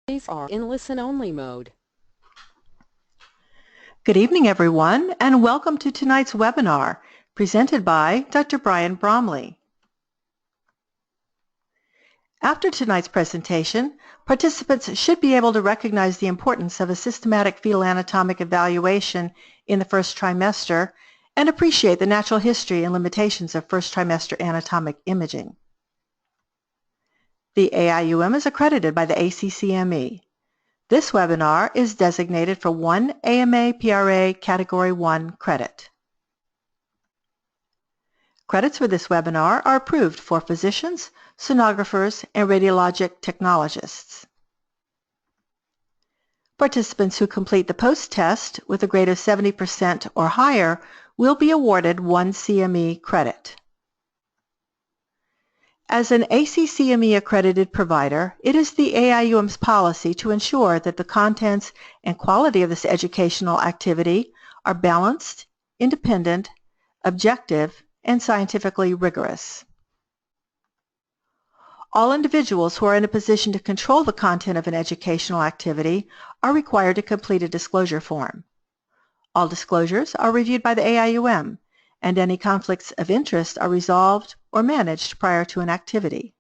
These are in listen-only mode. Good evening, everyone, and welcome to tonight's webinar presented by Dr. Brian Bromley. After tonight's presentation, participants should be able to recognize the importance of a systematic fetal anatomic evaluation in the first trimester and appreciate the natural history and limitations of first trimester anatomic imaging. The AIUM is accredited by the ACCME. This webinar is designated for 1 AMA PRA Category 1 credit. Credits for this webinar are approved for physicians, sonographers, and radiologic technologists. Participants who complete the post-test with a grade of 70% or higher will be awarded 1 CME credit. As an ACCME accredited provider, it is the AIUM's policy to ensure that the contents and quality of this educational activity are balanced, independent, objective, and scientifically rigorous. All individuals who are in a position to control the content of an educational activity are required to complete a disclosure form. All disclosures are reviewed by the AIUM, and any conflicts of interest are resolved or managed prior to an activity.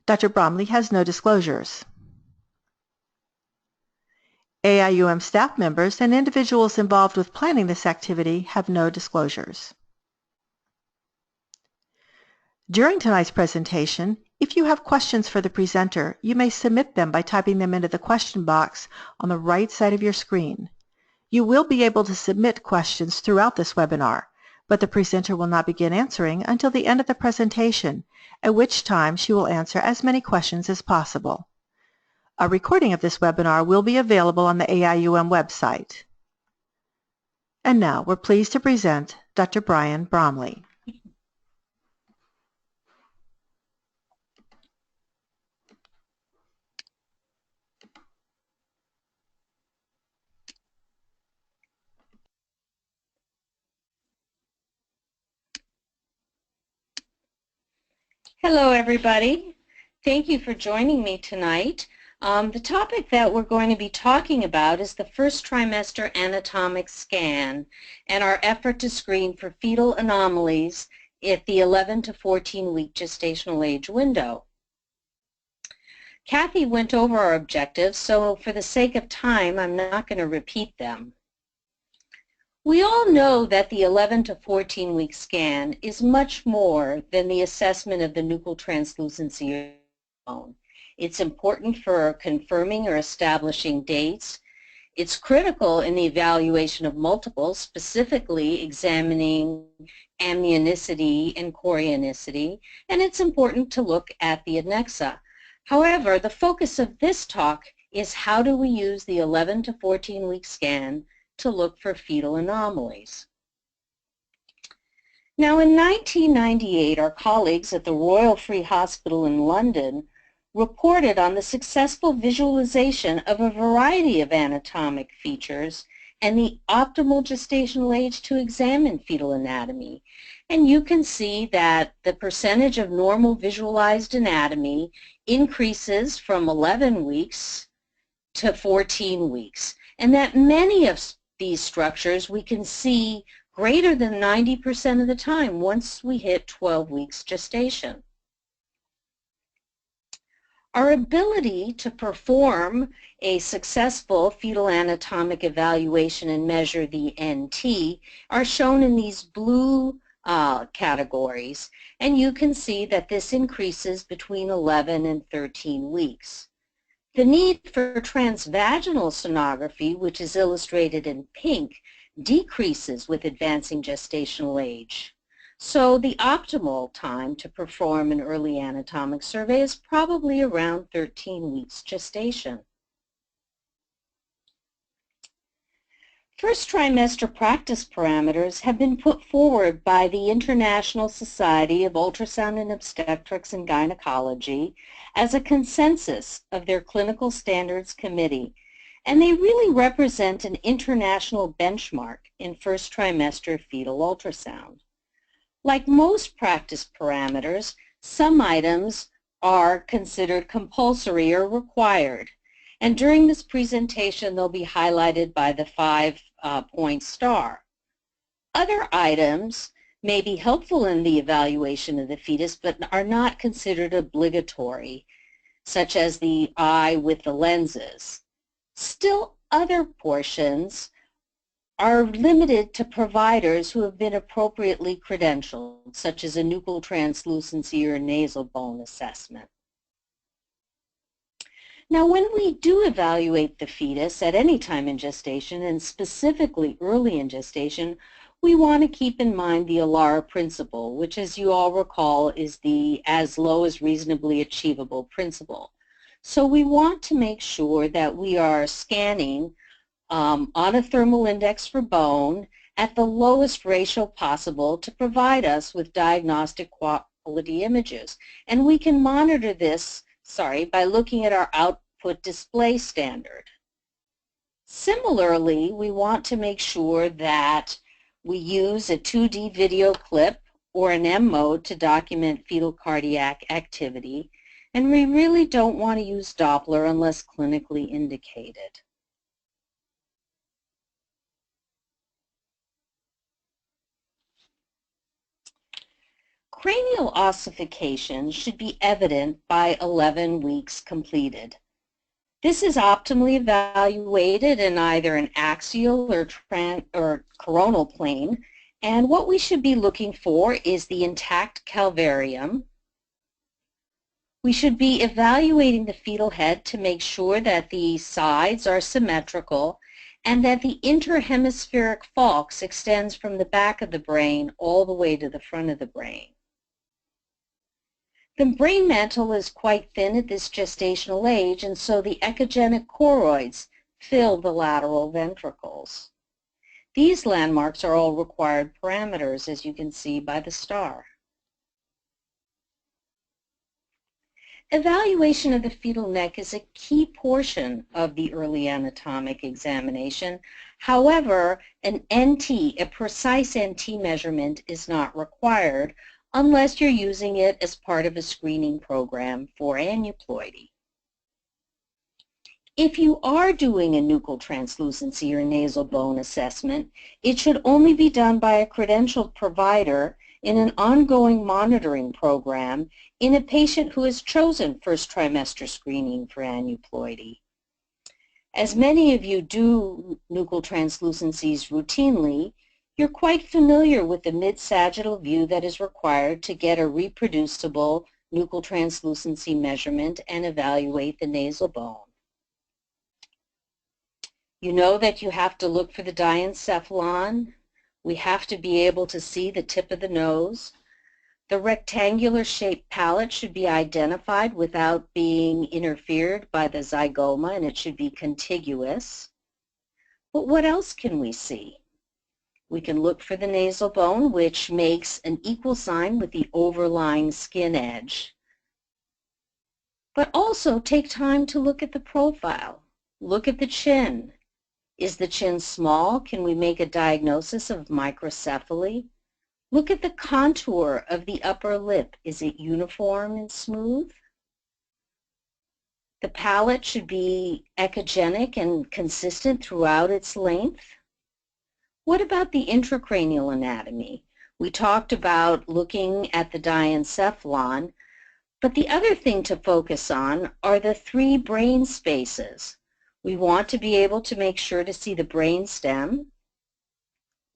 Dr. Bromley has no disclosures. AIUM staff members and individuals involved with planning this activity have no disclosures. During tonight's presentation, if you have questions for the presenter, you may submit them by typing them into the question box on the right side of your screen. You will be able to submit questions throughout this webinar, but the presenter will not begin answering until the end of the presentation, at which time she will answer as many questions as possible. A recording of this webinar will be available on the AIUM website. And now we're pleased to present Dr. Brian Bromley. Hello, everybody. Thank you for joining me tonight. The topic that we're going to be talking about is the first trimester anatomic scan and our effort to screen for fetal anomalies at the 11 to 14 week gestational age window. Kathy went over our objectives, so for the sake of time, I'm not going to repeat them. We all know that the 11 to 14 week scan is much more than the assessment of the nuchal translucency alone. It's important for confirming or establishing dates. It's critical in the evaluation of multiples, specifically examining amnionicity and chorionicity, and it's important to look at the adnexa. However, the focus of this talk is how do we use the 11 to 14 week scan to look for fetal anomalies. Now, in 1998, our colleagues at the Royal Free Hospital in London reported on the successful visualization of a variety of anatomic features and the optimal gestational age to examine fetal anatomy. And you can see that the percentage of normal visualized anatomy increases from 11 weeks to 14 weeks, and that many of these structures we can see greater than 90% of the time once we hit 12 weeks gestation. Our ability to perform a successful fetal anatomic evaluation and measure the NT are shown in these blue categories, and you can see that this increases between 11 and 13 weeks. The need for transvaginal sonography, which is illustrated in pink, decreases with advancing gestational age. So the optimal time to perform an early anatomic survey is probably around 13 weeks gestation. First trimester practice parameters have been put forward by the International Society of Ultrasound and Obstetrics and Gynecology as a consensus of their clinical standards committee, and they really represent an international benchmark in first trimester fetal ultrasound. Like most practice parameters, Some items are considered compulsory or required. And during this presentation, they'll be highlighted by the 5-point star. Other items may be helpful in the evaluation of the fetus, but are not considered obligatory, such as the eye with the lenses. Still, other portions are limited to providers who have been appropriately credentialed, such as a nuchal translucency or nasal bone assessment. Now, when we do evaluate the fetus at any time in gestation, and specifically early in gestation, we want to keep in mind the ALARA principle, which, as you all recall, is the as low as reasonably achievable principle. So we want to make sure that we are scanning on a thermal index for bone at the lowest ratio possible to provide us with diagnostic quality images. And we can monitor this, by looking at our output display standard. Similarly, we want to make sure that we use a 2D video clip or an M mode to document fetal cardiac activity, and we really don't want to use Doppler unless clinically indicated. Cranial ossification should be evident by 11 weeks completed. This is optimally evaluated in either an axial or coronal plane, and what we should be looking for is the intact calvarium. We should be evaluating the fetal head to make sure that the sides are symmetrical and that the interhemispheric falx extends from the back of the brain all the way to the front of the brain. The brain mantle is quite thin at this gestational age, and so the echogenic choroids fill the lateral ventricles. These landmarks are all required parameters, as you can see by the star. Evaluation of the fetal neck is a key portion of the early anatomic examination. However, an NT, a precise NT measurement, is not required unless you're using it as part of a screening program for aneuploidy. If you are doing a nuchal translucency or nasal bone assessment, it should only be done by a credentialed provider in an ongoing monitoring program in a patient who has chosen first trimester screening for aneuploidy. As many of you do nuchal translucencies routinely, you're quite familiar with the mid-sagittal view that is required to get a reproducible nuchal translucency measurement and evaluate the nasal bone. You know that you have to look for the diencephalon. We have to be able to see the tip of the nose. The rectangular shaped palate should be identified without being interfered by the zygoma, and it should be contiguous. But what else can we see? We can look for the nasal bone, which makes an equal sign with the overlying skin edge. But also take time to look at the profile. Look at the chin. Is the chin small? Can we make a diagnosis of microcephaly? Look at the contour of the upper lip. Is it uniform and smooth? The palate should be echogenic and consistent throughout its length. What about the intracranial anatomy? We talked about looking at the diencephalon, but the other thing to focus on are the 3 brain spaces. We want to be able to make sure to see the brain stem.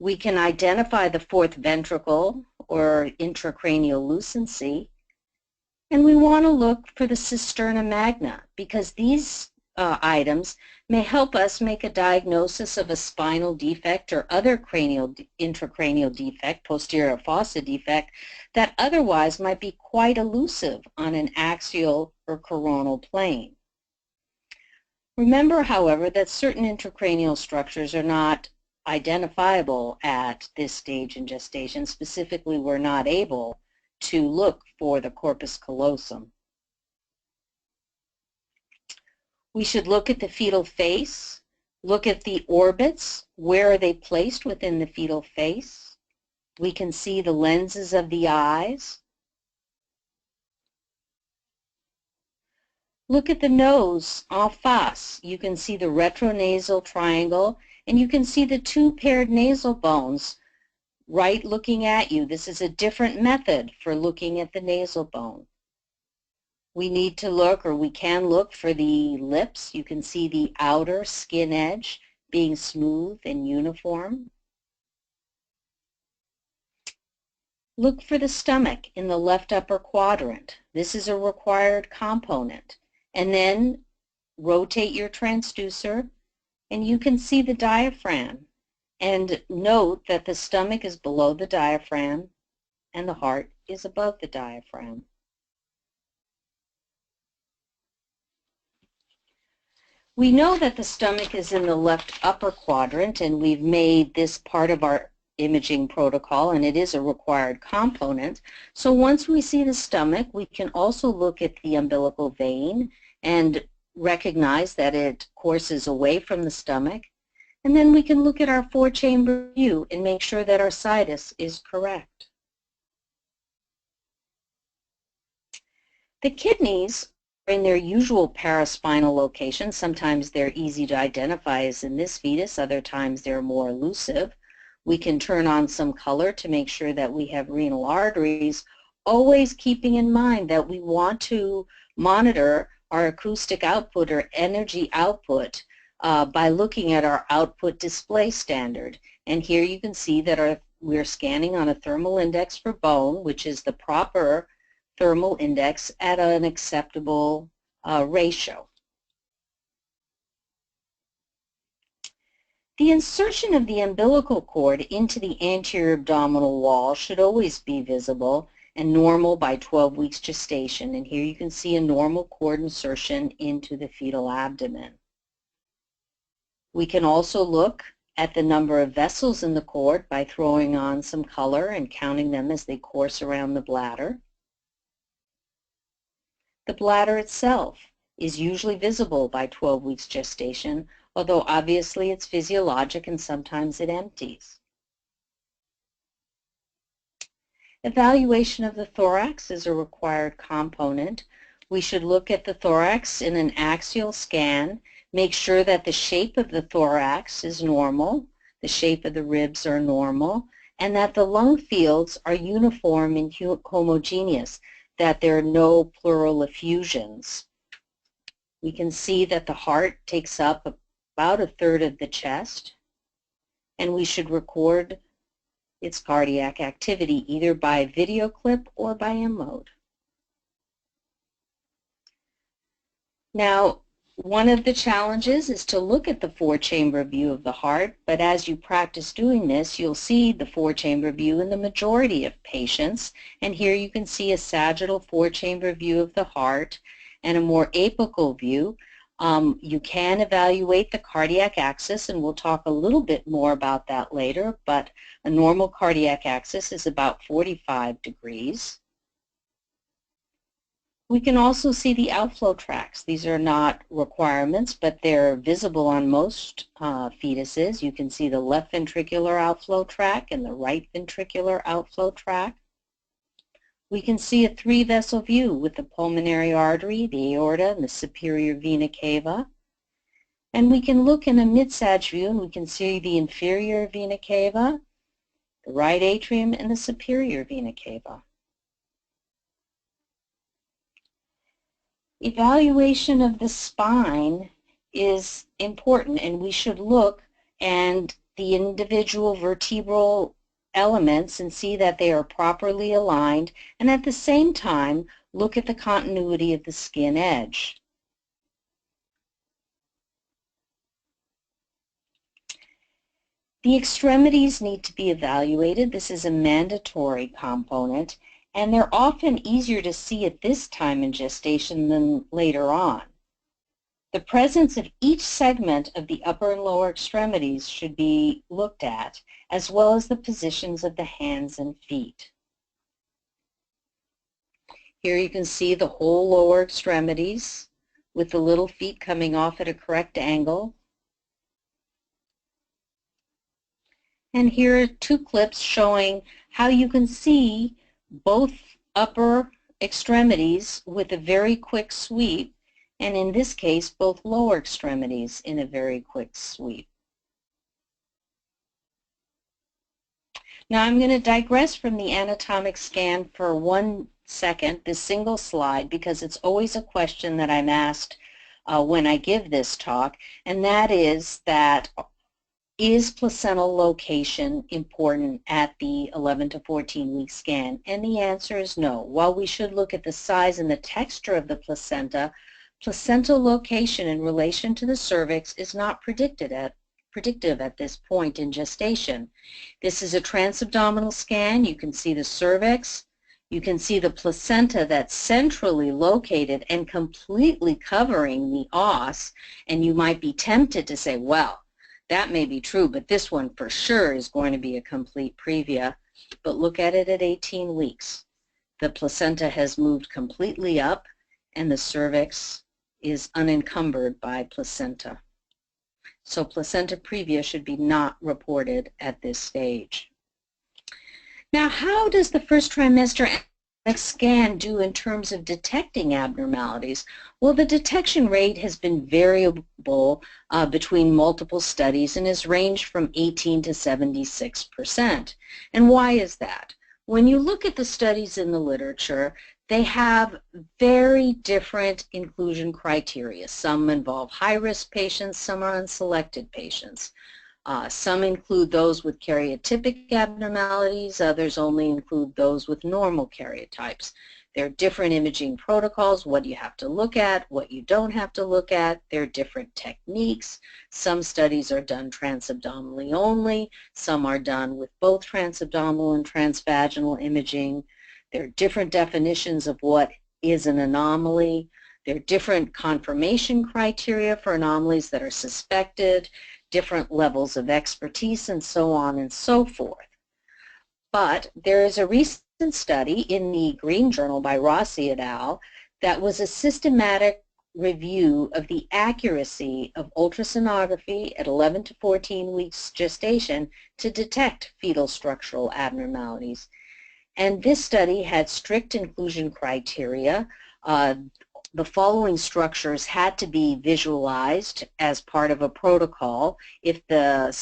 We can identify the 4th ventricle or intracranial lucency, and we want to look for the cisterna magna because these items may help us make a diagnosis of a spinal defect or other intracranial defect, posterior fossa defect, that otherwise might be quite elusive on an axial or coronal plane. Remember, however, that certain intracranial structures are not identifiable at this stage in gestation. Specifically, we're not able to look for the corpus callosum. We should look at the fetal face, look at the orbits. Where are they placed within the fetal face? We can see the lenses of the eyes. Look at the nose en face. You can see the retronasal triangle, and you can see the two paired nasal bones right looking at you. This is a different method for looking at the nasal bone. We need to look, or we can look, for the lips. You can see the outer skin edge being smooth and uniform. Look for the stomach in the left upper quadrant. This is a required component. And then rotate your transducer and you can see the diaphragm. And note that the stomach is below the diaphragm and the heart is above the diaphragm. We know that the stomach is in the left upper quadrant, and we've made this part of our imaging protocol, and it is a required component. So once we see the stomach, we can also look at the umbilical vein and recognize that it courses away from the stomach. And then we can look at our four-chamber view and make sure that our situs is correct. The kidneys are in their usual paraspinal location. Sometimes they're easy to identify as in this fetus, other times they're more elusive. We can turn on some color to make sure that we have renal arteries, always keeping in mind that we want to monitor our acoustic output or energy output by looking at our output display standard. And here you can see that we're scanning on a thermal index for bone, which is the proper thermal index at an acceptable ratio. The insertion of the umbilical cord into the anterior abdominal wall should always be visible and normal by 12 weeks gestation. And here you can see a normal cord insertion into the fetal abdomen. We can also look at the number of vessels in the cord by throwing on some color and counting them as they course around the bladder. The bladder itself is usually visible by 12 weeks gestation, although obviously it's physiologic and sometimes it empties. Evaluation of the thorax is a required component. We should look at the thorax in an axial scan, make sure that the shape of the thorax is normal, the shape of the ribs are normal, and that the lung fields are uniform and homogeneous, that there are no pleural effusions. We can see that the heart takes up about a third of the chest, and we should record its cardiac activity either by video clip or by M-mode. Now, one of the challenges is to look at the four-chamber view of the heart, but as you practice doing this, you'll see the four-chamber view in the majority of patients. And here you can see a sagittal four-chamber view of the heart and a more apical view. You can evaluate the cardiac axis, and we'll talk a little bit more about that later, but a normal cardiac axis is about 45 degrees. We can also see the outflow tracts. These are not requirements, but they're visible on most fetuses. You can see the left ventricular outflow tract and the right ventricular outflow tract. We can see a three-vessel view with the pulmonary artery, the aorta, and the superior vena cava. And we can look in a mid-sag view and we can see the inferior vena cava, the right atrium, and the superior vena cava. Evaluation of the spine is important, and we should look at the individual vertebral elements and see that they are properly aligned, and at the same time look at the continuity of the skin edge. The extremities need to be evaluated. This is a mandatory component, and they're often easier to see at this time in gestation than later on. The presence of each segment of the upper and lower extremities should be looked at, as well as the positions of the hands and feet. Here you can see the whole lower extremities with the little feet coming off at a correct angle. And here are two clips showing how you can see both upper extremities with a very quick sweep and in this case, both lower extremities in a very quick sweep. Now I'm going to digress from the anatomic scan for 1 second, this single slide, because it's always a question that I'm asked when I give this talk, and that is placental location important at the 11 to 14 week scan? And the answer is no. While we should look at the size and the texture of the placenta, placental location in relation to the cervix is not predictive at this point in gestation. This is a transabdominal scan. You can see the cervix. You can see the placenta that's centrally located and completely covering the os, and you might be tempted to say, well, that may be true, but this one for sure is going to be a complete previa. But look at it at 18 weeks. The placenta has moved completely up, and the cervix is unencumbered by placenta. So placenta previa should be not reported at this stage. Now, how does the first trimester scan do in terms of detecting abnormalities? Well, the detection rate has been variable between multiple studies and has ranged from 18 to 76%. And why is that? When you look at the studies in the literature, they have very different inclusion criteria. Some involve high-risk patients, some are unselected patients. Some include those with karyotypic abnormalities, others only include those with normal karyotypes. There are different imaging protocols, what you have to look at, what you don't have to look at. There are different techniques. Some studies are done transabdominally only, some are done with both transabdominal and transvaginal imaging. There are different definitions of what is an anomaly. There are different confirmation criteria for anomalies that are suspected, different levels of expertise, and so on and so forth. But there is a recent study in the Green Journal by Rossi et al. That was a systematic review of the accuracy of ultrasonography at 11 to 14 weeks gestation to detect fetal structural abnormalities. And this study had strict inclusion criteria. The following structures had to be visualized as part of a protocol if the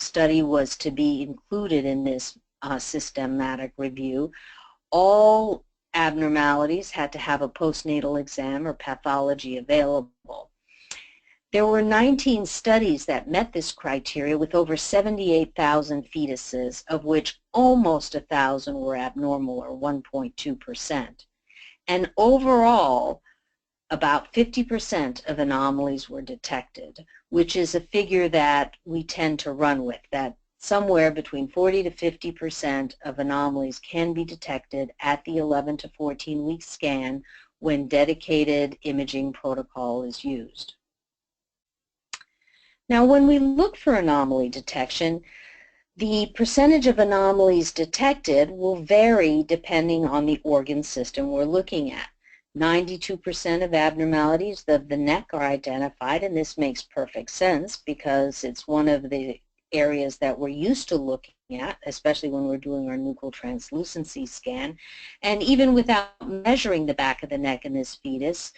study was to be included in this systematic review. All abnormalities had to have a postnatal exam or pathology available. There were 19 studies that met this criteria with over 78,000 fetuses, of which almost 1,000 were abnormal, or 1.2%. And overall, about 50% of anomalies were detected, which is a figure that we tend to run with, that somewhere between 40 to 50% of anomalies can be detected at the 11 to 14 week scan when dedicated imaging protocol is used. Now, when we look for anomaly detection, the percentage of anomalies detected will vary depending on the organ system we're looking at. 92% of abnormalities of the neck are identified, and this makes perfect sense because it's one of the areas that we're used to looking at, especially when we're doing our nuchal translucency scan. And even without measuring the back of the neck in this fetus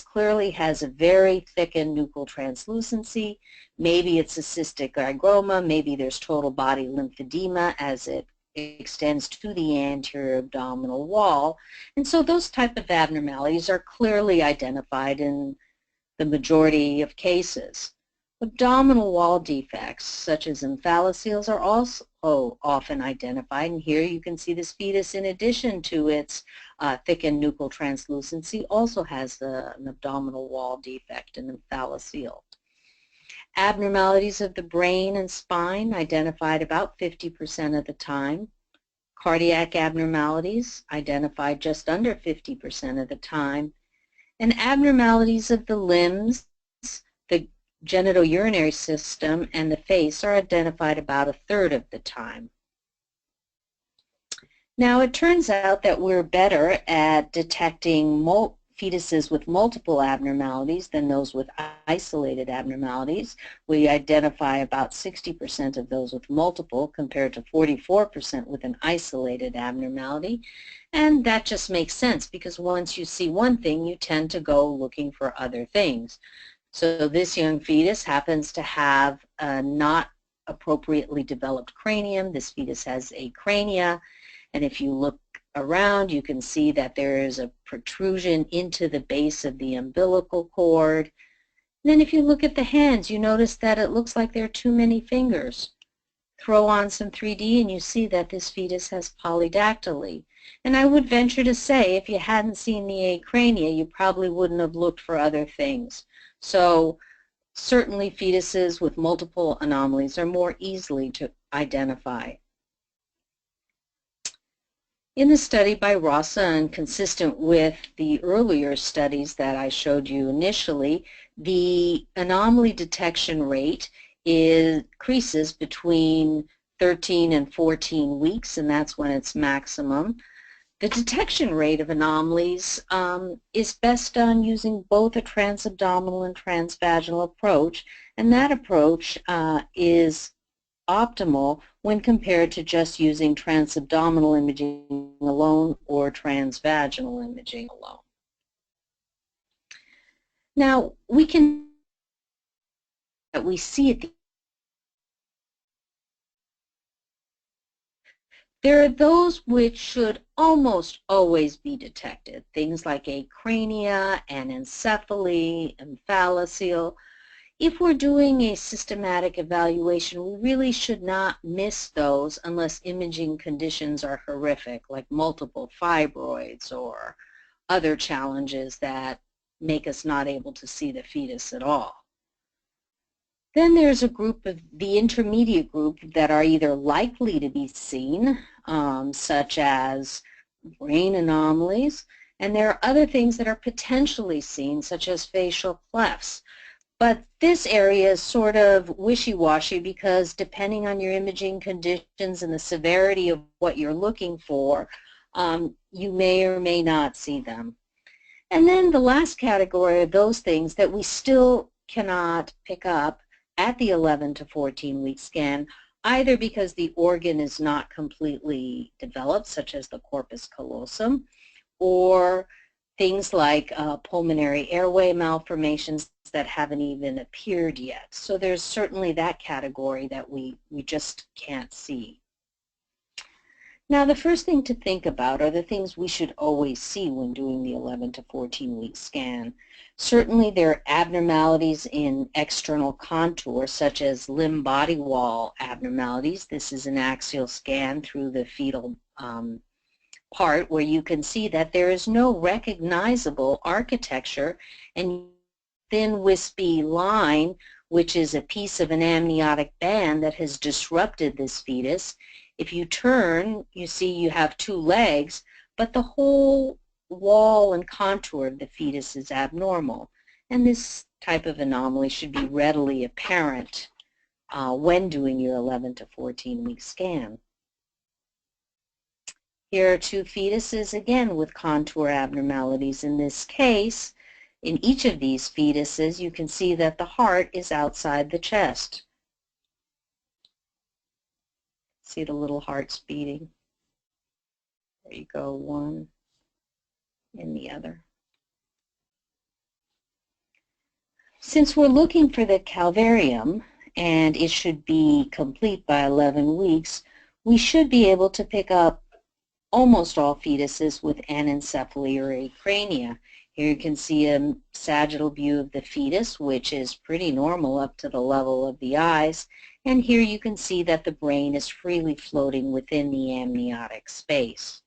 clearly has a very thickened nuchal translucency. Maybe it's a cystic hygroma, maybe there's total body lymphedema as it extends to the anterior abdominal wall. And so those type of abnormalities are clearly identified in the majority of cases. Abdominal wall defects, such as omphalocele, are also often identified. And here you can see this fetus, in addition to its thickened nuchal translucency, also has an abdominal wall defect, an omphalocele. Abnormalities of the brain and spine identified about 50% of the time. Cardiac abnormalities identified just under 50% of the time. And abnormalities of the limbs, the genitourinary system, and the face are identified about a third of the time. Now, it turns out that we're better at detecting fetuses with multiple abnormalities than those with isolated abnormalities. We identify about 60% of those with multiple compared to 44% with an isolated abnormality. And that just makes sense because once you see one thing, you tend to go looking for other things. So this young fetus happens to have a not appropriately developed cranium. This fetus has acrania, and if you look around, you can see that there is a protrusion into the base of the umbilical cord. And then if you look at the hands, you notice that it looks like there are too many fingers. Throw on some 3D and you see that this fetus has polydactyly. And I would venture to say if you hadn't seen the acrania, you probably wouldn't have looked for other things. So certainly fetuses with multiple anomalies are more easily to identify. In the study by Rasa, and consistent with the earlier studies that I showed you initially, the anomaly detection rate increases between 13 and 14 weeks, and that's when it's maximum. The detection rate of anomalies is best done using both a transabdominal and transvaginal approach, and that approach is optimal when compared to just using transabdominal imaging alone or transvaginal imaging alone. Now, we see at the there are those which should almost always be detected, things like acrania, anencephaly, omphalocele. If we're doing a systematic evaluation, we really should not miss those unless imaging conditions are horrific, like multiple fibroids or other challenges that make us not able to see the fetus at all. Then there's a group of the intermediate group that are either likely to be seen, such as brain anomalies, and there are other things that are potentially seen, such as facial clefts. But this area is sort of wishy-washy because depending on your imaging conditions and the severity of what you're looking for, you may or may not see them. And then the last category are those things that we still cannot pick up at the 11 to 14 week scan, either because the organ is not completely developed, such as the corpus callosum, or things like pulmonary airway malformations that haven't even appeared yet. So there's certainly that category that we just can't see. Now, the first thing to think about are the things we should always see when doing the 11 to 14 week scan. Certainly there are abnormalities in external contour, such as limb body wall abnormalities. This is an axial scan through the fetal part where you can see that there is no recognizable architecture, and thin wispy line, which is a piece of an amniotic band that has disrupted this fetus. If you turn, you see you have two legs, but the whole wall and contour of the fetus is abnormal. And this type of anomaly should be readily apparent when doing your 11 to 14 week scan. Here are two fetuses, again, with contour abnormalities. In this case, in each of these fetuses, you can see that the heart is outside the chest. See the little hearts beating? There you go, one and the other. Since we're looking for the calvarium, and it should be complete by 11 weeks, we should be able to pick up almost all fetuses with anencephaly or acrania. Here you can see a sagittal view of the fetus, which is pretty normal up to the level of the eyes. And here you can see that the brain is freely floating within the amniotic space.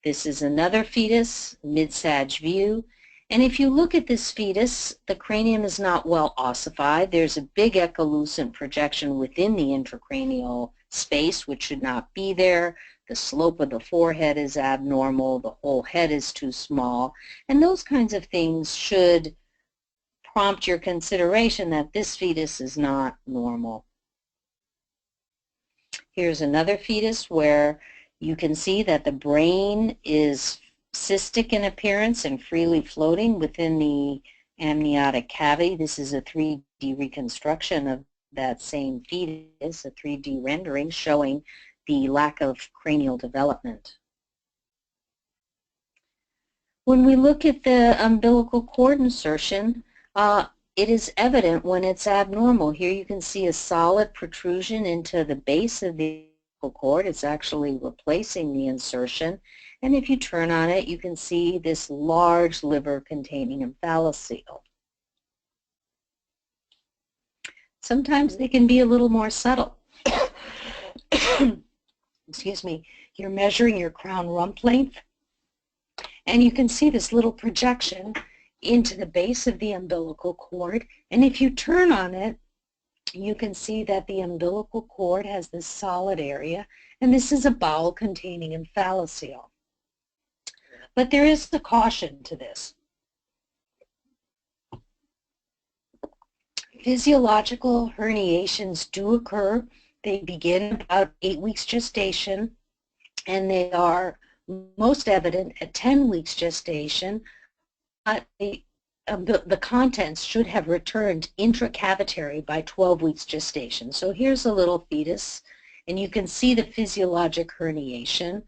This is another fetus, mid-sag view. And if you look at this fetus, the cranium is not well ossified. There's a big echolucent projection within the intracranial space, which should not be there. The slope of the forehead is abnormal. The whole head is too small. And those kinds of things should prompt your consideration that this fetus is not normal. Here's another fetus where you can see that the brain is cystic in appearance and freely floating within the amniotic cavity. This is a 3D reconstruction of that same fetus, a 3D rendering showing the lack of cranial development. When we look at the umbilical cord insertion, it is evident when it's abnormal. Here you can see a solid protrusion into the base of the umbilical cord. It's actually replacing the insertion. And if you turn on it, you can see this large liver-containing omphalocele. Sometimes they can be a little more subtle. Excuse me. You're measuring your crown rump length, and you can see this little projection into the base of the umbilical cord. And if you turn on it, you can see that the umbilical cord has this solid area, and this is a bowel-containing omphalocele. But there is a caution to this. Physiological herniations do occur. They begin about 8 weeks gestation, and they are most evident at 10 weeks gestation. The contents should have returned intracavitary by 12 weeks gestation. So here's a little fetus, and you can see the physiologic herniation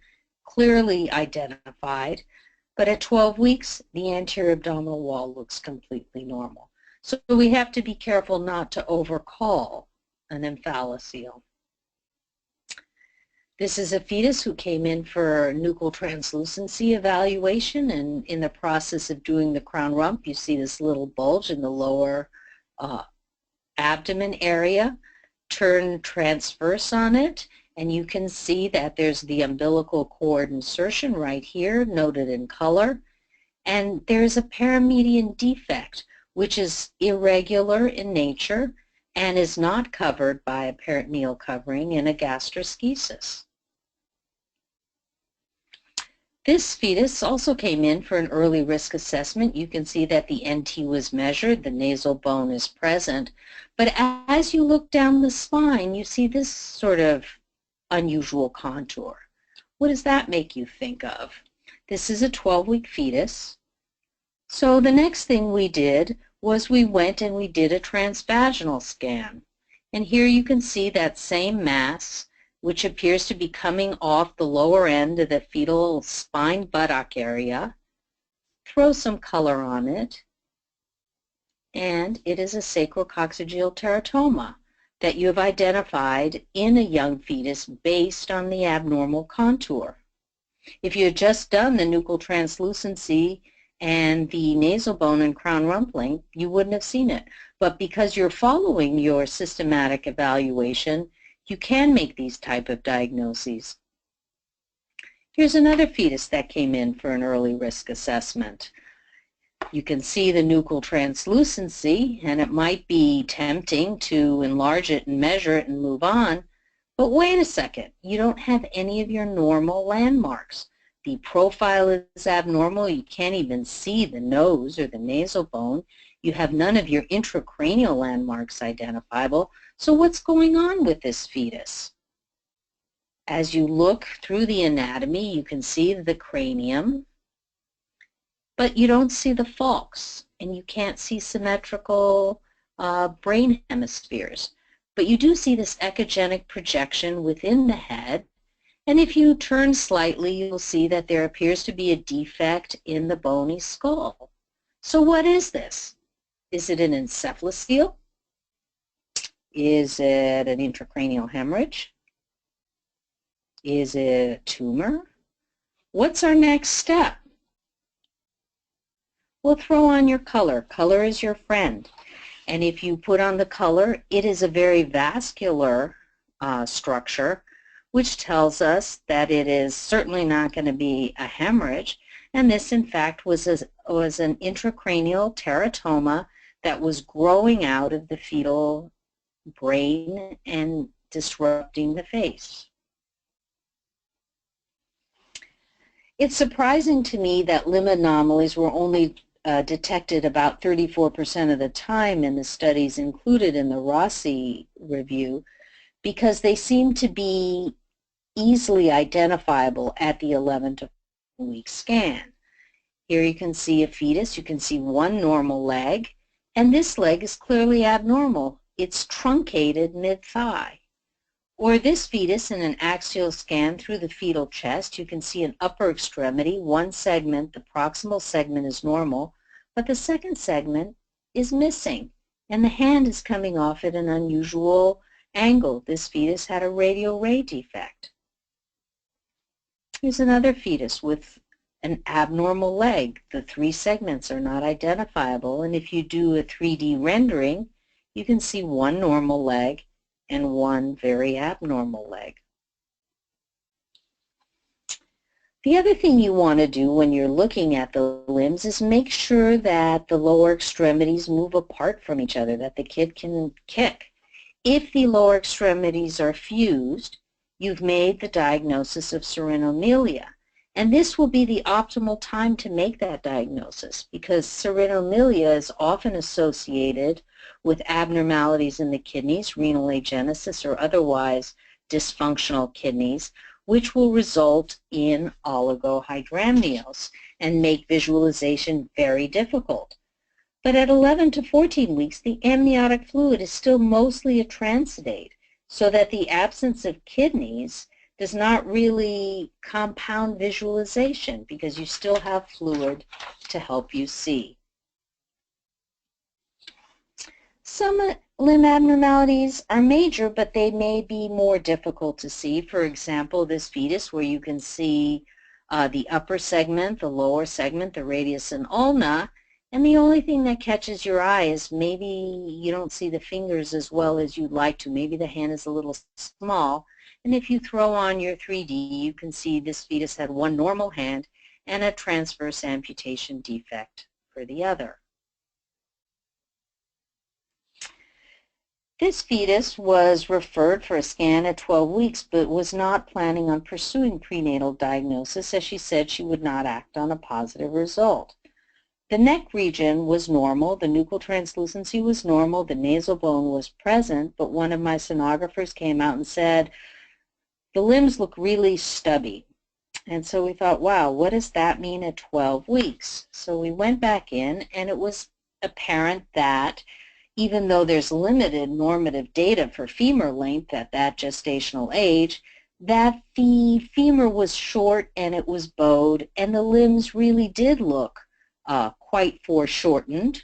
clearly identified, but at 12 weeks, the anterior abdominal wall looks completely normal. So we have to be careful not to overcall an omphalocele. This is a fetus who came in for nuchal translucency evaluation, and in the process of doing the crown rump, you see this little bulge in the lower abdomen area. Turn transverse on it, and you can see that there's the umbilical cord insertion right here, noted in color, and there's a paramedian defect, which is irregular in nature and is not covered by a peritoneal covering in a gastroschisis. This fetus also came in for an early risk assessment. You can see that the NT was measured, the nasal bone is present, but as you look down the spine, you see this sort of unusual contour. What does that make you think of? This is a 12-week fetus. So the next thing we did was we went and we did a transvaginal scan. And here you can see that same mass, which appears to be coming off the lower end of the fetal spine buttock area. Throw some color on it, and it is a sacrococcygeal teratoma that you have identified in a young fetus based on the abnormal contour. If you had just done the nuchal translucency and the nasal bone and crown rump length, you wouldn't have seen it. But because you're following your systematic evaluation, you can make these type of diagnoses. Here's another fetus that came in for an early risk assessment. You can see the nuchal translucency, and it might be tempting to enlarge it and measure it and move on, but wait a second, you don't have any of your normal landmarks. The profile is abnormal. You can't even see the nose or the nasal bone. You have none of your intracranial landmarks identifiable. So what's going on with this fetus? As you look through the anatomy, you can see the cranium, but you don't see the falx, and you can't see symmetrical brain hemispheres. But you do see this echogenic projection within the head, and if you turn slightly, you'll see that there appears to be a defect in the bony skull. So what is this? Is it an encephalocele? Is it an intracranial hemorrhage? Is it a tumor? What's our next step? Well, throw on your color. Color is your friend. And if you put on the color, it is a very vascular structure, which tells us that it is certainly not going to be a hemorrhage. And this, in fact, was an intracranial teratoma that was growing out of the fetal brain and disrupting the face. It's surprising to me that limb anomalies were only detected about 34% of the time in the studies included in the Rossi review, because they seem to be easily identifiable at the 11 to 14 week scan. Here you can see a fetus. You can see one normal leg, and this leg is clearly abnormal. It's truncated mid-thigh. Or this fetus in an axial scan through the fetal chest, you can see an upper extremity, one segment, the proximal segment is normal, but the second segment is missing, and the hand is coming off at an unusual angle. This fetus had a radial ray defect. Here's another fetus with an abnormal leg. The three segments are not identifiable, and if you do a 3D rendering, you can see one normal leg and one very abnormal leg. The other thing you want to do when you're looking at the limbs is make sure that the lower extremities move apart from each other, that the kid can kick. If the lower extremities are fused, you've made the diagnosis of serinomelia. And this will be the optimal time to make that diagnosis because serinomelia is often associated with abnormalities in the kidneys, renal agenesis, or otherwise dysfunctional kidneys, which will result in oligohydramnios and make visualization very difficult. But at 11 to 14 weeks, the amniotic fluid is still mostly a transidate, so that the absence of kidneys does not really compound visualization because you still have fluid to help you see. Some limb abnormalities are major, but they may be more difficult to see. For example, this fetus where you can see the upper segment, the lower segment, the radius and ulna, and the only thing that catches your eye is maybe you don't see the fingers as well as you'd like to. Maybe the hand is a little small. And if you throw on your 3D, you can see this fetus had one normal hand and a transverse amputation defect for the other. This fetus was referred for a scan at 12 weeks, but was not planning on pursuing prenatal diagnosis, as she said she would not act on a positive result. The neck region was normal, the nuchal translucency was normal, the nasal bone was present, but one of my sonographers came out and said, the limbs look really stubby. And so we thought, wow, what does that mean at 12 weeks? So we went back in, and it was apparent that even though there's limited normative data for femur length at that gestational age, that the femur was short and it was bowed, and the limbs really did look quite foreshortened,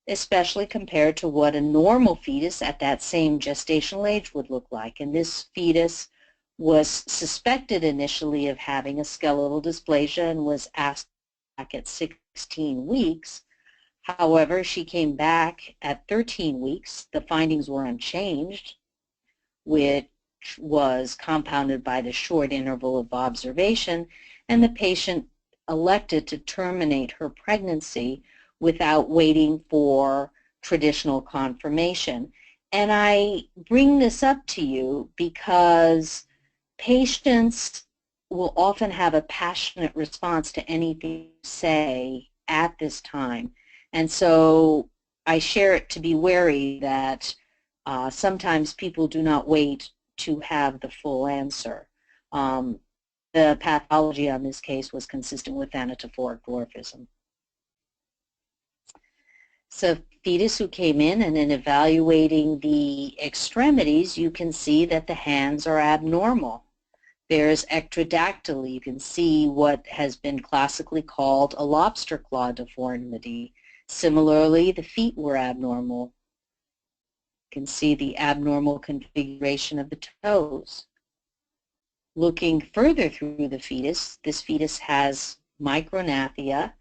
especially compared to what a normal fetus at that same gestational age would look like. And this fetus was suspected initially of having a skeletal dysplasia and was asked back at 16 weeks. However, she came back at 13 weeks. The findings were unchanged, which was compounded by the short interval of observation, and the patient elected to terminate her pregnancy without waiting for traditional confirmation. And I bring this up to you because patients will often have a passionate response to anything you say at this time. And so I share it to be wary that sometimes people do not wait to have the full answer. The pathology on this case was consistent with thanatophoric dwarfism. So fetus who came in, and in evaluating the extremities, you can see that the hands are abnormal. There's ectrodactyly. You can see what has been classically called a lobster claw deformity. Similarly, the feet were abnormal. You can see the abnormal configuration of the toes. Looking further through the fetus, this fetus has micronathia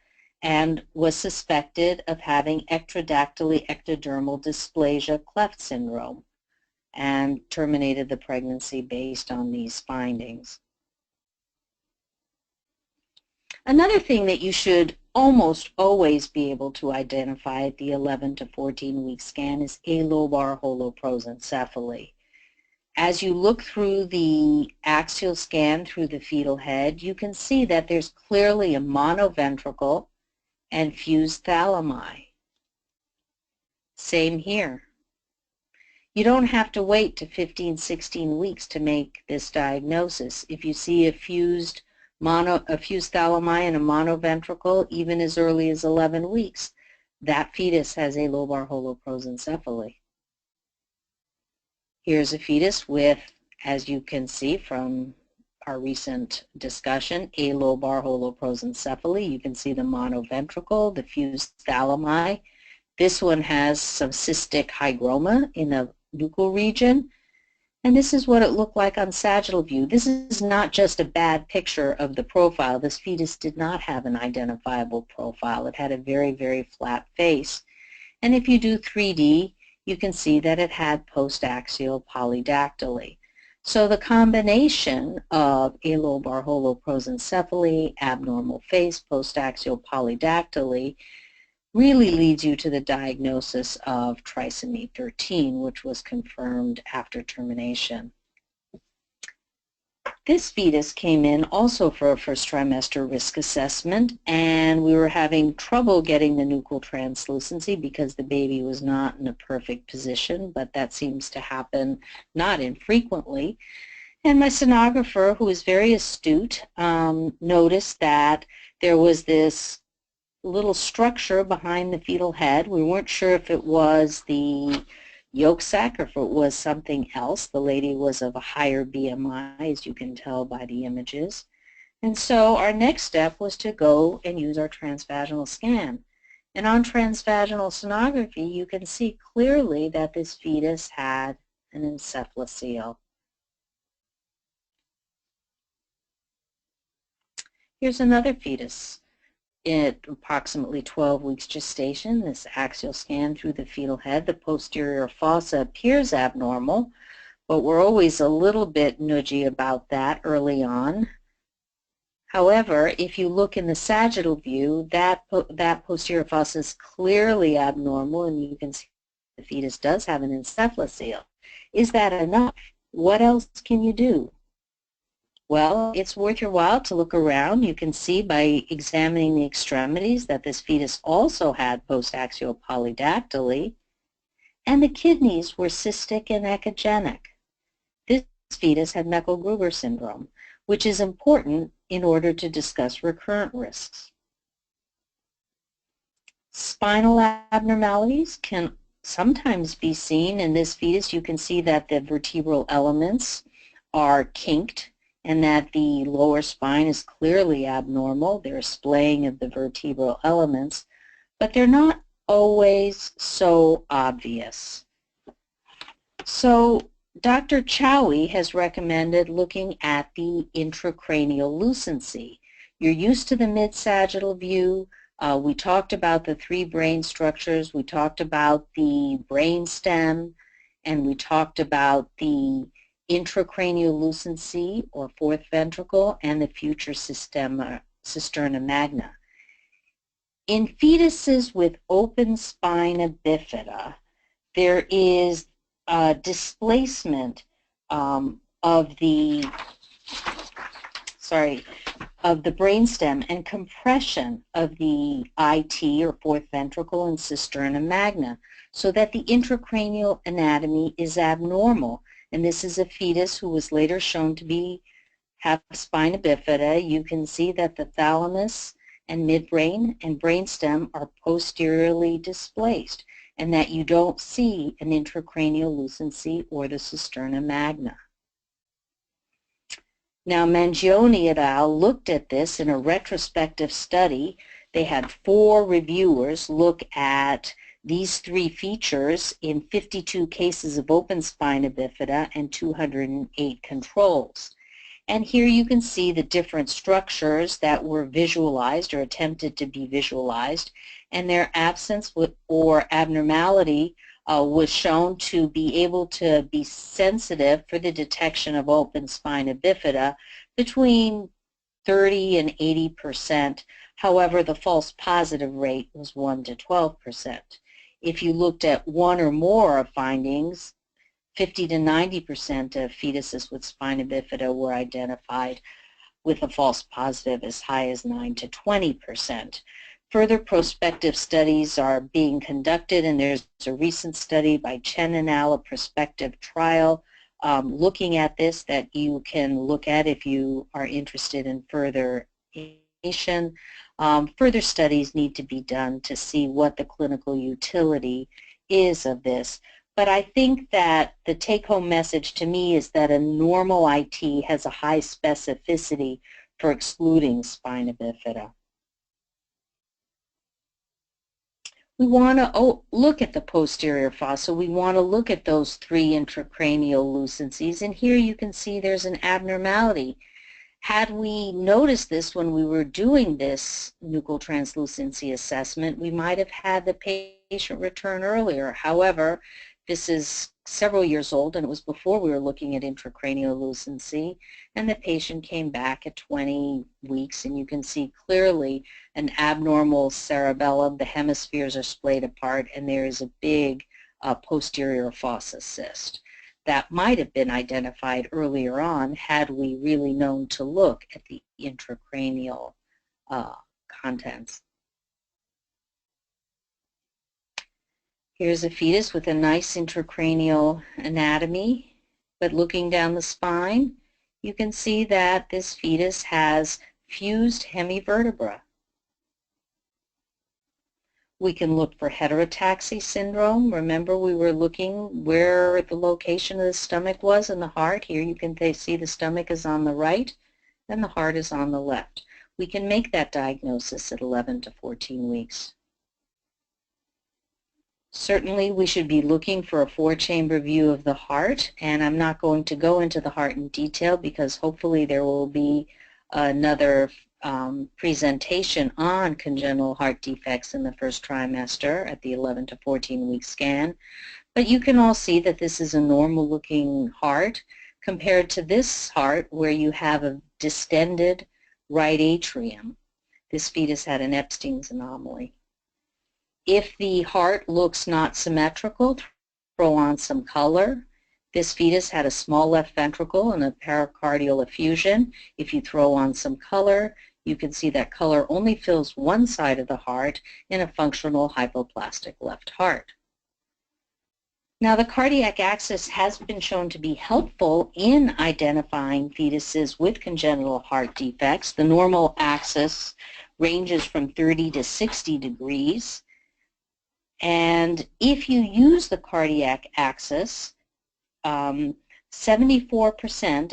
and was suspected of having ectrodactyly ectodermal dysplasia cleft syndrome, and terminated the pregnancy based on these findings. Another thing that you should almost always be able to identify at the 11 to 14 week scan is alobar holoprosencephaly. As you look through the axial scan through the fetal head, you can see that there's clearly a monoventricle and fused thalami. Same here. You don't have to wait to 15, 16 weeks to make this diagnosis. If you see a fused a fused thalami and a monoventricle even as early as 11 weeks. That fetus has a lobar holoprosencephaly. Here's a fetus with, as you can see from our recent discussion, a lobar holoprosencephaly. You can see the monoventricle, the fused thalami. This one has some cystic hygroma in the nuchal region. And this is what it looked like on sagittal view. This is not just a bad picture of the profile. This fetus did not have an identifiable profile. It had a very, very flat face. And if you do 3D, you can see that it had postaxial polydactyly. So the combination of a lobar holoprosencephaly, abnormal face, postaxial polydactyly, really leads you to the diagnosis of trisomy 13, which was confirmed after termination. This fetus came in also for a first trimester risk assessment, and we were having trouble getting the nuchal translucency because the baby was not in a perfect position, but that seems to happen not infrequently. And my sonographer, who is very astute, noticed that there was this little structure behind the fetal head. We weren't sure if it was the yolk sac or if it was something else. The lady was of a higher BMI, as you can tell by the images. And so our next step was to go and use our transvaginal scan. And on transvaginal sonography, you can see clearly that this fetus had an encephalocele. Here's another fetus. At approximately 12 weeks gestation, this axial scan through the fetal head, the posterior fossa appears abnormal, but we're always a little bit nudgy about that early on. However, if you look in the sagittal view, that posterior fossa is clearly abnormal, and you can see the fetus does have an encephalocele. Is that enough? What else can you do? Well, it's worth your while to look around. You can see by examining the extremities that this fetus also had postaxial polydactyly, and the kidneys were cystic and echogenic. This fetus had Meckel-Gruber syndrome, which is important in order to discuss recurrent risks. Spinal abnormalities can sometimes be seen in this fetus. You can see that the vertebral elements are kinked and that the lower spine is clearly abnormal. There's splaying of the vertebral elements, but they're not always so obvious. So Dr. Chowie has recommended looking at the intracranial lucency. You're used to the mid-sagittal view. We talked about the three brain structures. We talked about the brain stem, and we talked about the intracranial lucency, or fourth ventricle, and the future cisterna magna. In fetuses with open spina bifida, there is displacement of the brainstem and compression of the IT, or fourth ventricle, and cisterna magna, so that the intracranial anatomy is abnormal. And this is a fetus who was later shown to have spina bifida. You can see that the thalamus and midbrain and brainstem are posteriorly displaced, and that you don't see an intracranial lucency or the cisterna magna. Now, Mangione et al. Looked at this in a retrospective study. They had 4 reviewers look at these 3 features in 52 cases of open spina bifida and 208 controls. And here you can see the different structures that were visualized or attempted to be visualized, and their absence or abnormality was shown to be able to be sensitive for the detection of open spina bifida between 30 and 80%. However, the false positive rate was 1 to 12%. If you looked at one or more of findings, 50 to 90% of fetuses with spina bifida were identified with a false positive as high as 9 to 20%. Further prospective studies are being conducted, and there's a recent study by Chen et al., a prospective trial looking at this that you can look at if you are interested in further information. Further studies need to be done to see what the clinical utility is of this. But I think that the take-home message to me is that a normal IT has a high specificity for excluding spina bifida. We want to look at the posterior fossa. We want to look at those 3 intracranial lucencies, and here you can see there's an abnormality. Had we noticed this when we were doing this nuchal translucency assessment, we might have had the patient return earlier. However, this is several years old, and it was before we were looking at intracranial lucency, and the patient came back at 20 weeks, and you can see clearly an abnormal cerebellum. The hemispheres are splayed apart, and there is a big posterior fossa cyst. That might have been identified earlier on had we really known to look at the intracranial contents. Here's a fetus with a nice intracranial anatomy, but looking down the spine, you can see that this fetus has fused hemivertebra. We can look for heterotaxy syndrome. Remember, we were looking where the location of the stomach was in the heart. Here you can see the stomach is on the right and the heart is on the left. We can make that diagnosis at 11 to 14 weeks. Certainly, we should be looking for a 4-chamber view of the heart, and I'm not going to go into the heart in detail because hopefully there will be another presentation on congenital heart defects in the first trimester at the 11 to 14 week scan. But you can all see that this is a normal looking heart compared to this heart where you have a distended right atrium. This fetus had an Epstein's anomaly. If the heart looks not symmetrical, throw on some color. This fetus had a small left ventricle and a pericardial effusion. If you throw on some color, you can see that color only fills one side of the heart in a functional hypoplastic left heart. Now, the cardiac axis has been shown to be helpful in identifying fetuses with congenital heart defects. The normal axis ranges from 30 to 60 degrees. And if you use the cardiac axis, 74%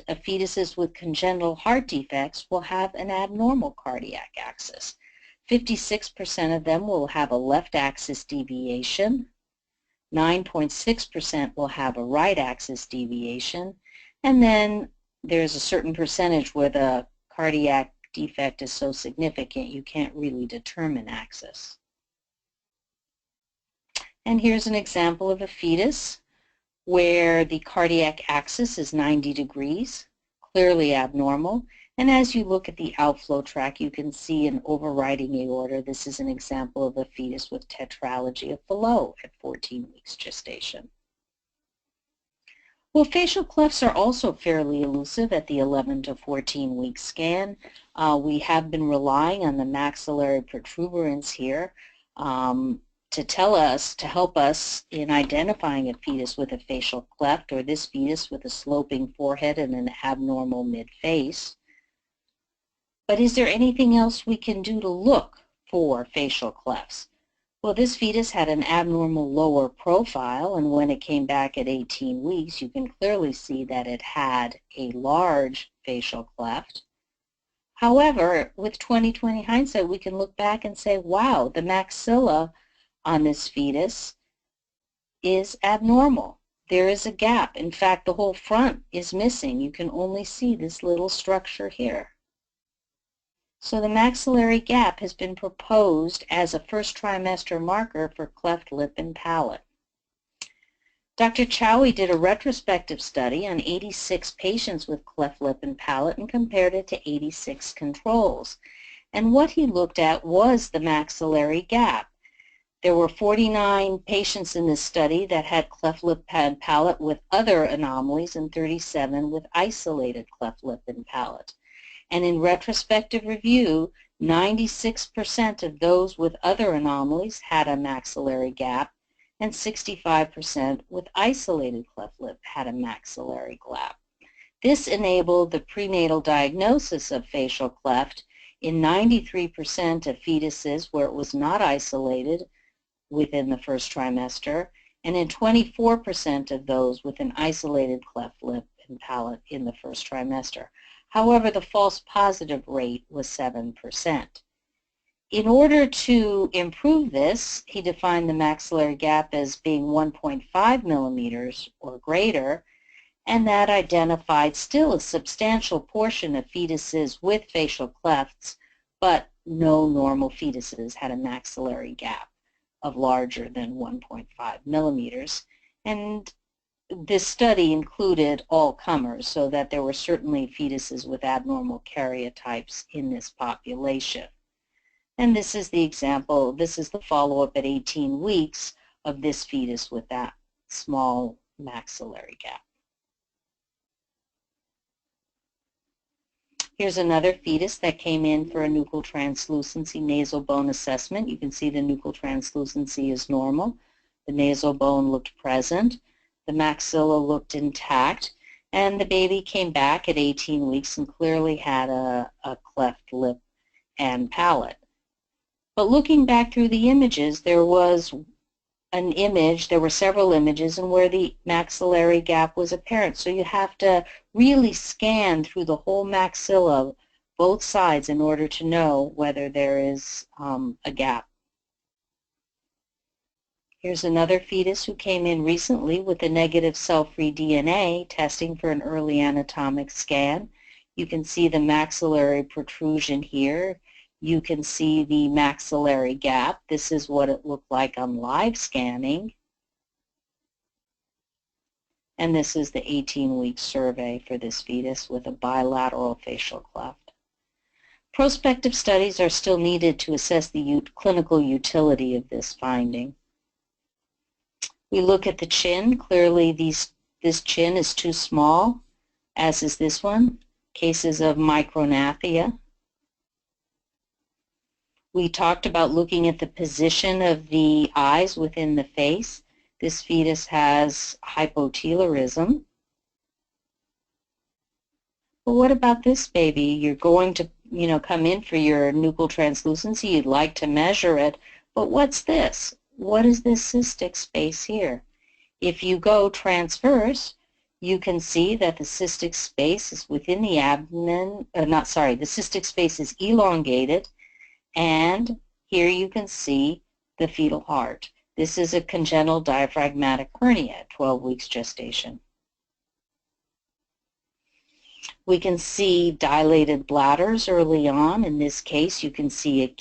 of fetuses with congenital heart defects will have an abnormal cardiac axis. 56% of them will have a left axis deviation. 9.6% will have a right axis deviation. And then there's a certain percentage where the cardiac defect is so significant you can't really determine axis. And here's an example of a fetus where the cardiac axis is 90 degrees, clearly abnormal. And as you look at the outflow tract, you can see an overriding aorta. This is an example of a fetus with tetralogy of Fallot at 14 weeks gestation. Well, facial clefts are also fairly elusive at the 11 to 14 week scan. We have been relying on the maxillary protuberance here to help us in identifying a fetus with a facial cleft or this fetus with a sloping forehead and an abnormal mid-face. But is there anything else we can do to look for facial clefts? Well, this fetus had an abnormal lower profile, and when it came back at 18 weeks, you can clearly see that it had a large facial cleft. However, with 20/20 hindsight, we can look back and say, wow, the maxilla on this fetus is abnormal. There is a gap. In fact, the whole front is missing. You can only see this little structure here. So the maxillary gap has been proposed as a first trimester marker for cleft lip and palate. Dr. Chowie did a retrospective study on 86 patients with cleft lip and palate and compared it to 86 controls. And what he looked at was the maxillary gap. There were 49 patients in this study that had cleft lip and palate with other anomalies and 37 with isolated cleft lip and palate. And in retrospective review, 96% of those with other anomalies had a maxillary gap, and 65% with isolated cleft lip had a maxillary gap. This enabled the prenatal diagnosis of facial cleft in 93% of fetuses where it was not isolated within the first trimester, and in 24% of those with an isolated cleft lip and palate in the first trimester. However, the false positive rate was 7%. In order to improve this, he defined the maxillary gap as being 1.5 millimeters or greater, and that identified still a substantial portion of fetuses with facial clefts, but no normal fetuses had a maxillary gap of larger than 1.5 millimeters. And this study included all comers, so that there were certainly fetuses with abnormal karyotypes in this population. And this is the example, this is the follow-up at 18 weeks of this fetus with that small maxillary gap. Here's another fetus that came in for a nuchal translucency nasal bone assessment. You can see the nuchal translucency is normal. The nasal bone looked present. The maxilla looked intact. And the baby came back at 18 weeks and clearly had a cleft lip and palate. But looking back through the images, there was an image, there were several images, and where the maxillary gap was apparent. So you have to really scan through the whole maxilla, both sides, in order to know whether there is a gap. Here's another fetus who came in recently with a negative cell-free DNA testing for an early anatomic scan. You can see the maxillary protrusion here. You can see the maxillary gap. This is what it looked like on live scanning. And this is the 18-week survey for this fetus with a bilateral facial cleft. Prospective studies are still needed to assess the clinical utility of this finding. We look at the chin. Clearly this chin is too small, as is this one. Cases of micronathia. We talked about looking at the position of the eyes within the face. This fetus has hypotelorism. But what about this baby? You're going to, come in for your nuchal translucency. You'd like to measure it. But what's this? What is this cystic space here? If you go transverse, you can see that the cystic space is within the abdomen. The cystic space is elongated. And here you can see the fetal heart. This is a congenital diaphragmatic hernia at 12 weeks gestation. We can see dilated bladders early on. In this case, you can see a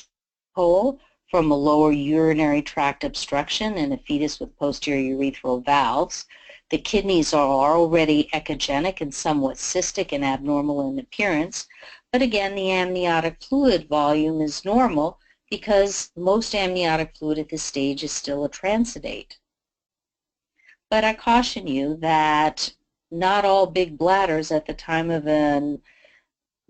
hole from a lower urinary tract obstruction in a fetus with posterior urethral valves. The kidneys are already echogenic and somewhat cystic and abnormal in appearance. But again, the amniotic fluid volume is normal because most amniotic fluid at this stage is still a transudate. But I caution you that not all big bladders at the time of the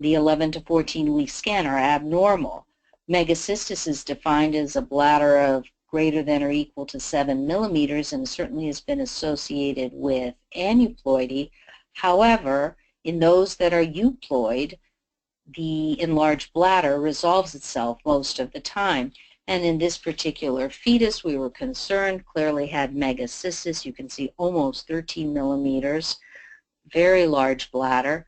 11 to 14 week scan are abnormal. Megacystis is defined as a bladder of greater than or equal to 7 millimeters and certainly has been associated with aneuploidy. However, in those that are euploid, the enlarged bladder resolves itself most of the time. And in this particular fetus, we were concerned, clearly had megacystis. You can see almost 13 millimeters, very large bladder,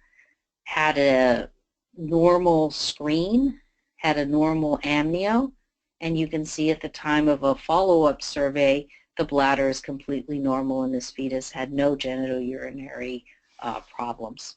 had a normal screen, had a normal amnio, and you can see at the time of a follow-up survey, the bladder is completely normal and this fetus had no genitourinary problems.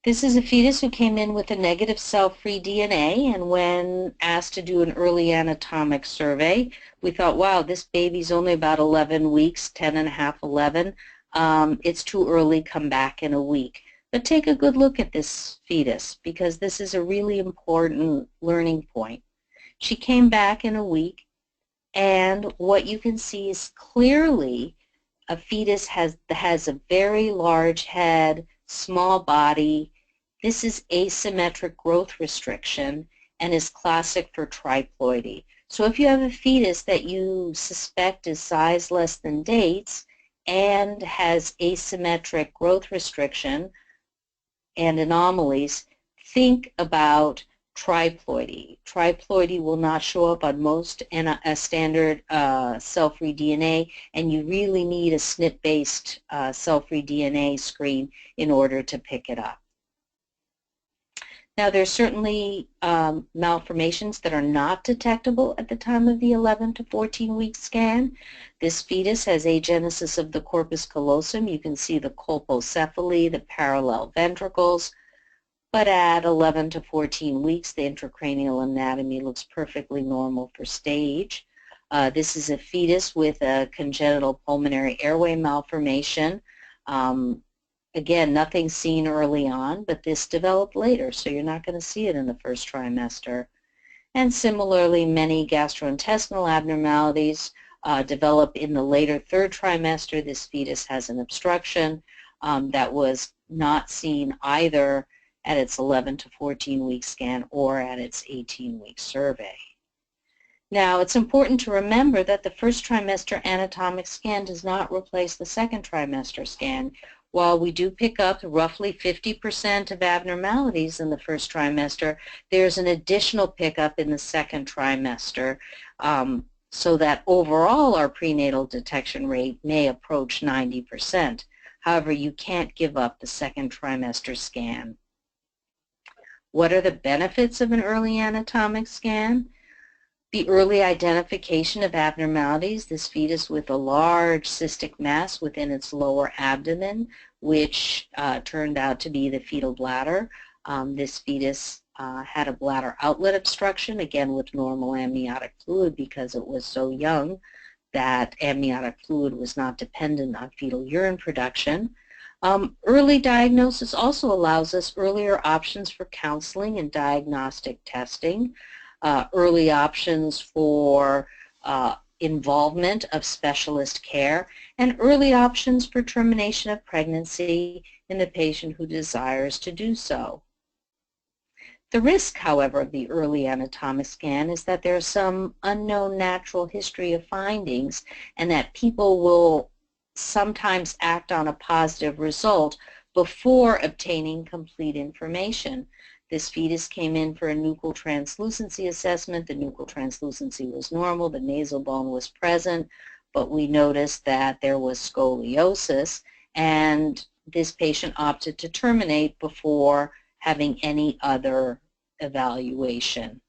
This is a fetus who came in with a negative cell-free DNA, and when asked to do an early anatomic survey, we thought, wow, this baby's only about 11 weeks, 10 and a half, 11. It's too early, come back in a week. But take a good look at this fetus because this is a really important learning point. She came back in a week, and what you can see is clearly a fetus has a very large head, small body. This is asymmetric growth restriction and is classic for triploidy. So if you have a fetus that you suspect is size less than dates and has asymmetric growth restriction and anomalies, think about triploidy. Triploidy will not show up on most standard cell-free DNA, and you really need a SNP-based cell-free DNA screen in order to pick it up. Now, there's certainly malformations that are not detectable at the time of the 11 to 14-week scan. This fetus has agenesis of the corpus callosum. You can see the colpocephaly, the parallel ventricles, but at 11 to 14 weeks, the intracranial anatomy looks perfectly normal for stage. This is a fetus with a congenital pulmonary airway malformation. Again, nothing seen early on, but this developed later, so you're not going to see it in the first trimester. And similarly, many gastrointestinal abnormalities develop in the later third trimester. This fetus has an obstruction that was not seen either at its 11 to 14-week scan or at its 18-week survey. Now, it's important to remember that the first trimester anatomic scan does not replace the second trimester scan. While we do pick up roughly 50% of abnormalities in the first trimester, there's an additional pickup in the second trimester, so that overall our prenatal detection rate may approach 90%. However, you can't give up the second trimester scan. What are the benefits of an early anatomic scan? The early identification of abnormalities, this fetus with a large cystic mass within its lower abdomen, which turned out to be the fetal bladder. This fetus had a bladder outlet obstruction, again with normal amniotic fluid because it was so young that amniotic fluid was not dependent on fetal urine production. Early diagnosis also allows us earlier options for counseling and diagnostic testing. Early options for involvement of specialist care, and early options for termination of pregnancy in the patient who desires to do so. The risk, however, of the early anatomic scan is that there is some unknown natural history of findings and that people will sometimes act on a positive result before obtaining complete information. This fetus came in for a nuchal translucency assessment. The nuchal translucency was normal. The nasal bone was present, but we noticed that there was scoliosis, and this patient opted to terminate before having any other evaluation.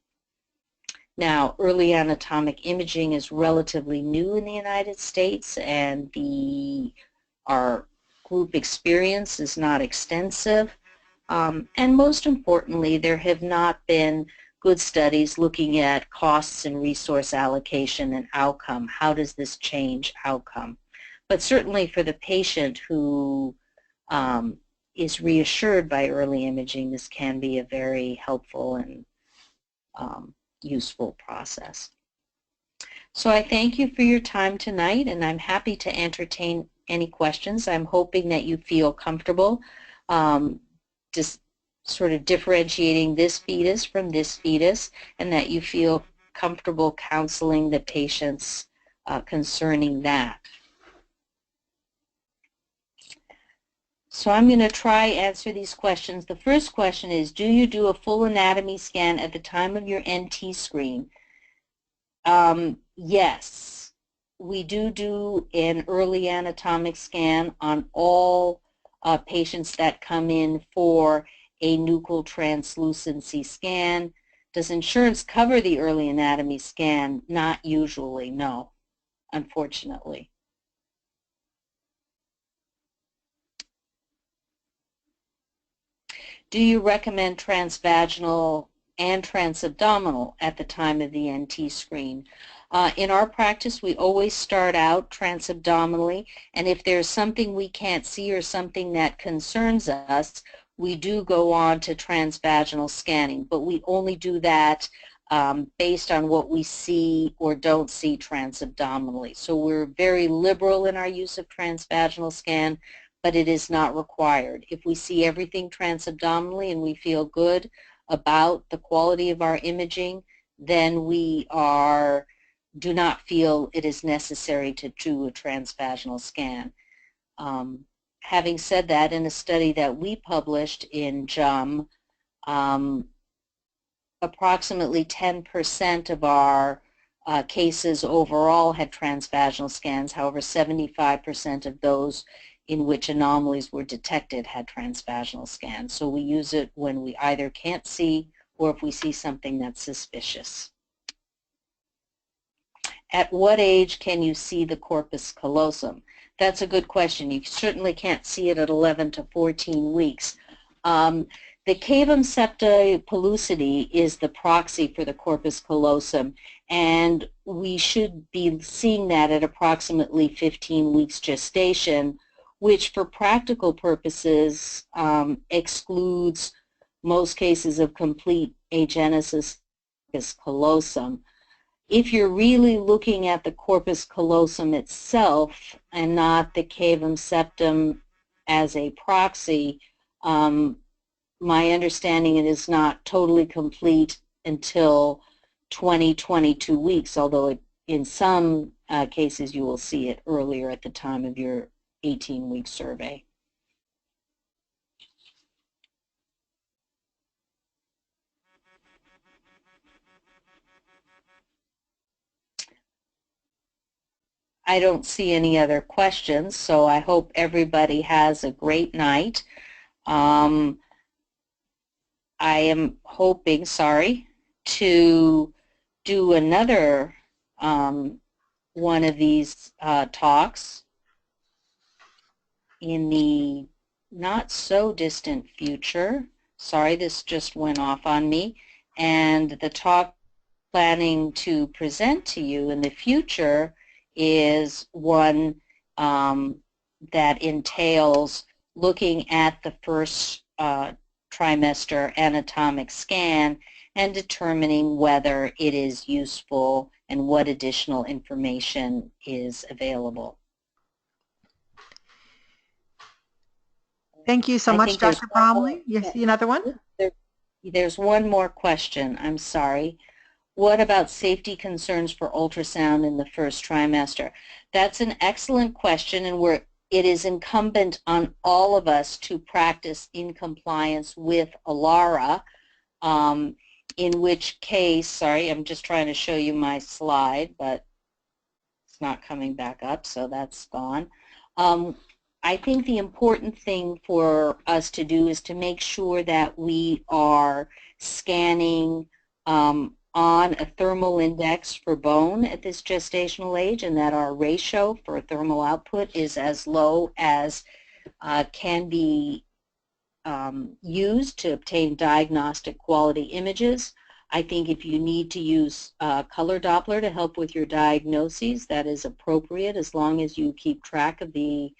Now, early anatomic imaging is relatively new in the United States, and our group experience is not extensive. And most importantly, there have not been good studies looking at costs and resource allocation and outcome. How does this change outcome? But certainly for the patient who is reassured by early imaging, this can be a very helpful and useful process. So I thank you for your time tonight, and I'm happy to entertain any questions. I'm hoping that you feel comfortable just sort of differentiating this fetus from this fetus, and that you feel comfortable counseling the patients concerning that. So I'm going to try answer these questions. The first question is, do you do a full anatomy scan at the time of your NT screen? Yes, we do an early anatomic scan on all patients that come in for a nuchal translucency scan. Does insurance cover the early anatomy scan? Not usually, no, unfortunately. Do you recommend transvaginal and transabdominal at the time of the NT screen? In our practice, we always start out transabdominally, and if there's something we can't see or something that concerns us, we do go on to transvaginal scanning, but we only do that based on what we see or don't see transabdominally. So we're very liberal in our use of transvaginal scan, but it is not required. If we see everything transabdominally and we feel good about the quality of our imaging, then we do not feel it is necessary to do a transvaginal scan. Having said that, in a study that we published in JUM, approximately 10% of our cases overall had transvaginal scans. However, 75% of those in which anomalies were detected had transvaginal scans. So we use it when we either can't see or if we see something that's suspicious. At what age can you see the corpus callosum? That's a good question. You certainly can't see it at 11 to 14 weeks. The cavum septa pellucidity is the proxy for the corpus callosum, and we should be seeing that at approximately 15 weeks gestation, which for practical purposes excludes most cases of complete agenesis callosum. If you're really looking at the corpus callosum itself and not the cavum septum as a proxy, my understanding it is not totally complete until 20-22 weeks, although in some cases you will see it earlier at the time of your 18-week survey. I don't see any other questions, so I hope everybody has a great night. I am hoping, to do another one of these talks in the not so distant future. Sorry, this just went off on me. And the talk planning to present to you in the future is one that entails looking at the first trimester anatomic scan and determining whether it is useful and what additional information is available. Thank you so much, Dr. Bromley. You see another one? There's one more question. I'm sorry. What about safety concerns for ultrasound in the first trimester? That's an excellent question, and it is incumbent on all of us to practice in compliance with ALARA, in which case, sorry, I'm just trying to show you my slide, but it's not coming back up, so that's gone. I think the important thing for us to do is to make sure that we are scanning on a thermal index for bone at this gestational age, and that our ratio for thermal output is as low as can be used to obtain diagnostic quality images. I think if you need to use color Doppler to help with your diagnoses, that is appropriate as long as you keep track of the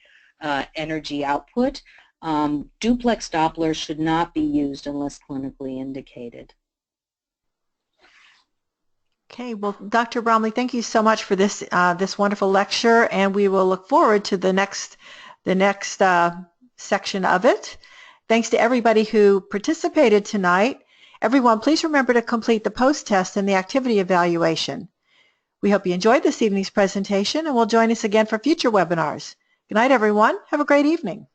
energy output. Duplex Doppler should not be used unless clinically indicated. Okay, well, Dr. Bromley, thank you so much for this this wonderful lecture, and we will look forward to the next section of it. Thanks to everybody who participated tonight. Everyone, please remember to complete the post-test and the activity evaluation. We hope you enjoyed this evening's presentation and will join us again for future webinars. Good night, everyone. Have a great evening.